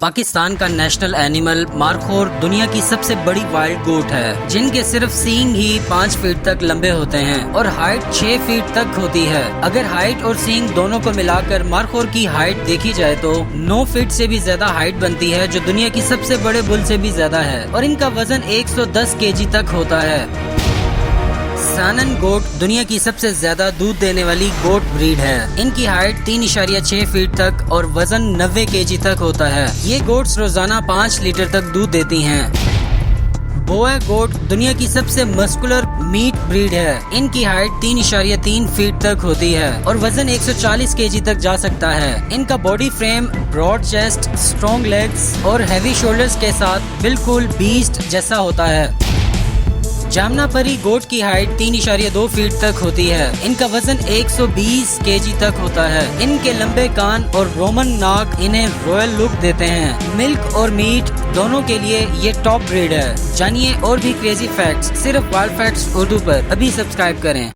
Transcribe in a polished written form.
पाकिस्तान का national animal markhor दुनिया की सबसे बड़ी वाइल्ड गोट है, जिनके सिर्फ सींग ही 5 फीट तक लंबे होते हैं और हाइट 6 फीट तक होती है। अगर हाइट और सींग दोनों को मिलाकर मारखोर की हाइट देखी जाए तो 9 फीट से भी ज्यादा हाइट बनती है, जो दुनिया की सबसे बड़े बुल से भी ज्यादा है, और इनका वजन 110 केजी तक होता है। सानन गोट दुनिया की सबसे ज्यादा दूध देने वाली गोट ब्रीड है। इनकी हाइट 3.6 फीट तक और वजन 90 केजी तक होता है। ये गोट्स रोजाना 5 लीटर तक दूध देती हैं। बोआ गोट दुनिया की सबसे मस्कुलर मीट ब्रीड है। इनकी हाइट 3.3 फीट तक होती है और वजन 140 केजी तक जा सकता है। इनका body frame broad chest, strong legs और हैवी शोल्डर्स के साथ बिल्कुल बीस्ट जैसा होता है। जामनापरी गोट की हाइट 3.2 फीट तक होती है। इनका वजन 120 केजी तक होता है। इनके लंबे कान और रोमन नाक इन्हें रॉयल लुक देते हैं। मिल्क और मीट दोनों के लिए ये टॉप ब्रीड है। जानिए और भी क्रेजी फैक्ट्स सिर्फ वाइल्ड फैक्ट्स उर्दू पर। अभी सब्सक्राइब करें।